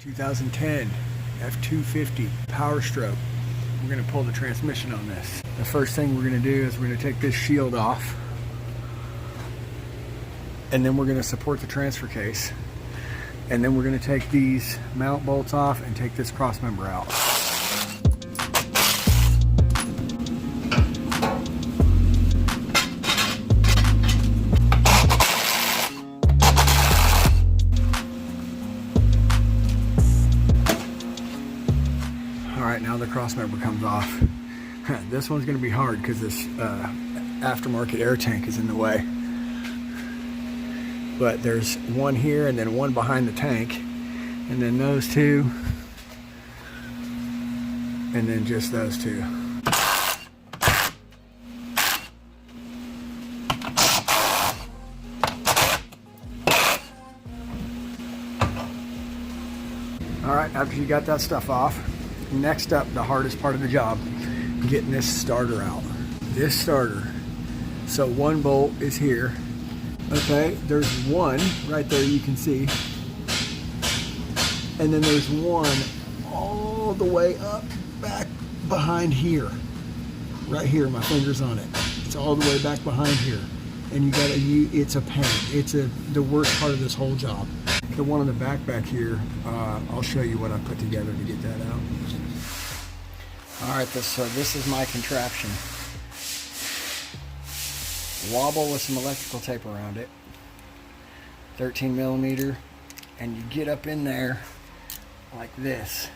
2010 F250 Power Stroke. We're going to pull the transmission on this. The first thing we're going to do is we're going to take this shield off, and then we're going to support the transfer case, and then we're going to take these mount bolts off and take this cross member out. Alright, now the cross member comes off. This one's going to be hard because this aftermarket air tank is in the way. But there's one here and then one behind the tank, and then those two, and then just those two. Alright, after you got that stuff off, next up, the hardest part of the job, getting this starter out. This starter, so one bolt is here. Okay, there's one right there you can see. And then there's one all the way up back behind here. Right here, my finger's on it. It's all the way back behind here. And you gotta, it's a pain. It's the worst part of this whole job. The one on the back here, I'll show you what I put together to get that out. All right, so this is my contraption. Wobble with some electrical tape around it, 13 millimeter, and you get up in there like this,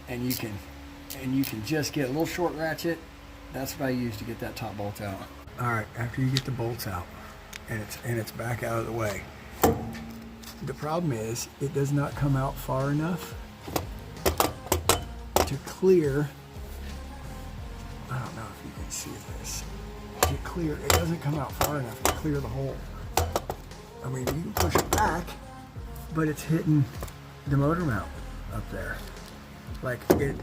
and you can just get a little short ratchet. That's what I use to get that top bolt out. All right, after you get the bolts out and it's back out of the way, the problem is it does not come out far enough to clear. I don't know if you can see this. It doesn't come out far enough to clear the hole. I mean, you can push it back, but it's hitting the motor mount up there. Like it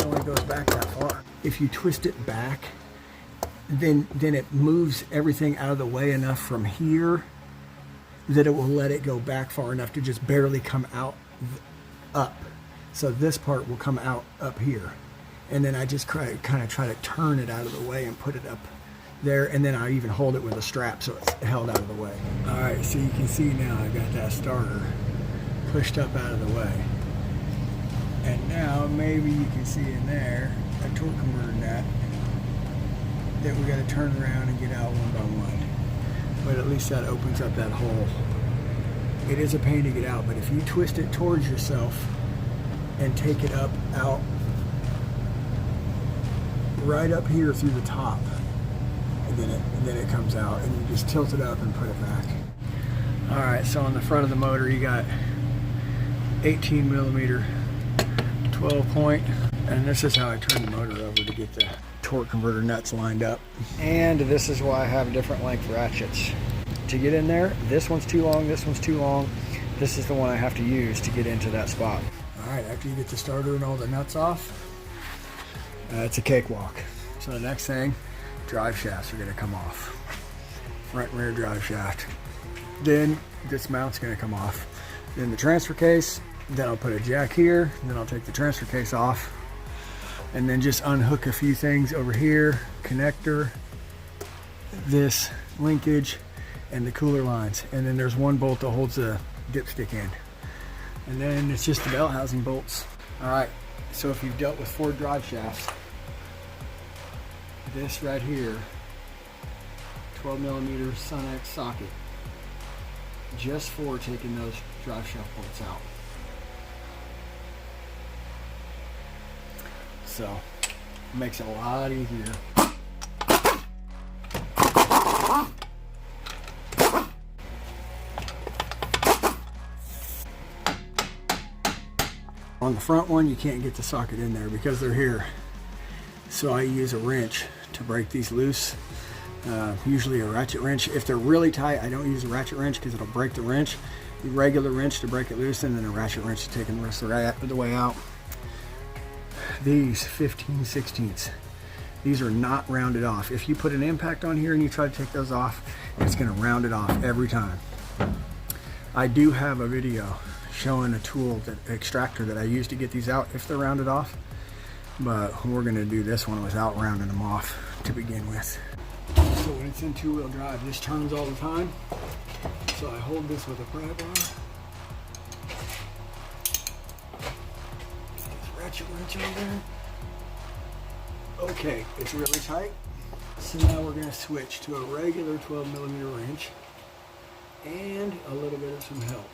only goes back that far. If you twist it back, then it moves everything out of the way enough from here that it will let it go back far enough to just barely come out up. So this part will come out up here. And then I just kind of try to turn it out of the way and put it up there, and then I even hold it with a strap so it's held out of the way. All right, so you can see now I got that starter pushed up out of the way. And now maybe you can see in there a torque converter nut that we got to turn around and get out one by one. But at least that opens up that hole. It is a pain to get out, but if you twist it towards yourself and take it up, out, right up here through the top, and then it comes out, and you just tilt it up and put it back. All right, so on the front of the motor, you got 18 millimeter 12 point, and this is how I turn the motor over to get the torque converter nuts lined up. And this is why I have different length ratchets. To get in there, this one's too long, this one's too long. This is the one I have to use to get into that spot. All right, after you get the starter and all the nuts off, it's a cakewalk. So the next thing, drive shafts are gonna come off. Front and rear drive shaft. Then this mount's gonna come off. Then the transfer case, then I'll put a jack here, then I'll take the transfer case off, and then just unhook a few things over here, connector, this linkage, and the cooler lines. And then there's one bolt that holds the dipstick in. And then it's just the belt housing bolts. All right, so if you've dealt with Ford drive shafts, this right here, 12 millimeter Sun-X socket, just for taking those drive shaft bolts out. So, it makes it a lot easier. On the front one, you can't get the socket in there because they're here. So I use a wrench to break these loose. Usually a ratchet wrench. If they're really tight, I don't use a ratchet wrench because it'll break the wrench. A regular wrench to break it loose, and then a ratchet wrench to take the rest of the way out. These 15/16ths, these are not rounded off. If you put an impact on here and you try to take those off, it's going to round it off every time. I do have a video showing a tool, that extractor that I use to get these out if they're rounded off. But we're gonna do this one without rounding them off to begin with. So when it's in two-wheel drive, this turns all the time. So I hold this with a pry bar. This ratchet wrench on there. Okay, it's really tight. So now we're gonna switch to a regular 12mm wrench and a little bit of some help.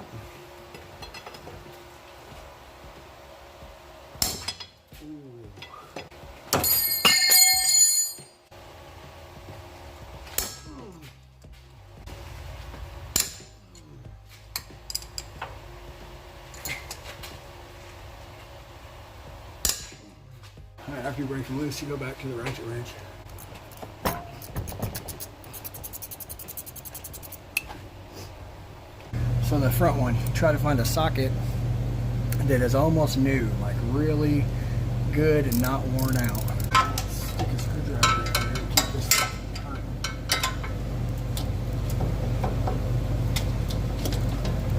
Alright, after you break them loose, you go back to the ratchet wrench. So the front one, try to find a socket that is almost new, like really good and not worn out. Stick a screwdriver in here to keep this tight.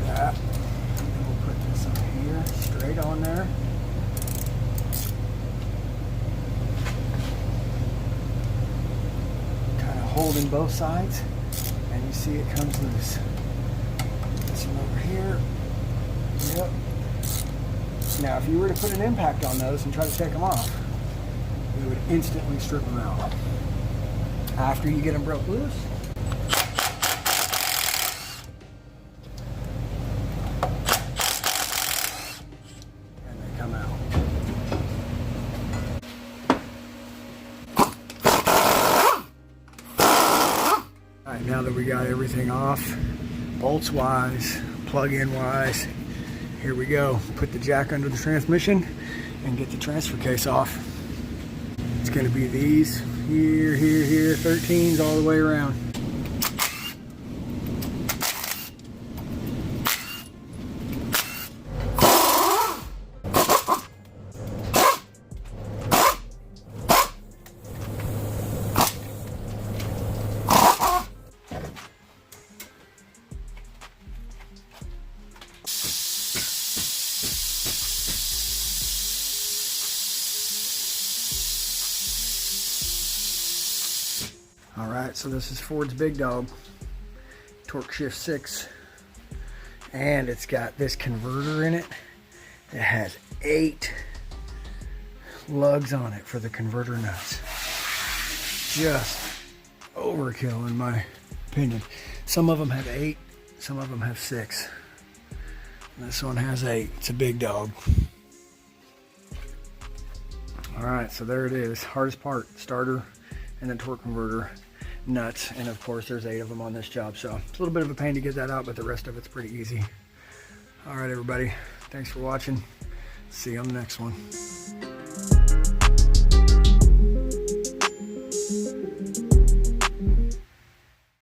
That. And we'll put this up here, straight on there. Kind of holding both sides, and you see it comes loose. Over here. Yep. Now if you were to put an impact on those and try to take them off, it would instantly strip them out. After you get them broke loose, and they come out. Alright, now that we got everything off, bolts wise, plug-in wise, here we go. Put the jack under the transmission and get the transfer case off. It's going to be these here, 13s all the way around. Alright, so this is Ford's big dog, torque shift 6, and it's got this converter in it that has 8 lugs on it for the converter nuts. Just overkill in my opinion. Some of them have 8, some of them have 6. This one has 8. It's a big dog. Alright, so there it is. Hardest part, starter and the torque converter nuts, and of course there's 8 of them on this job, so it's a little bit of a pain to get that out, but the rest of it's pretty easy. Alright everybody, thanks for watching. See you on the next one.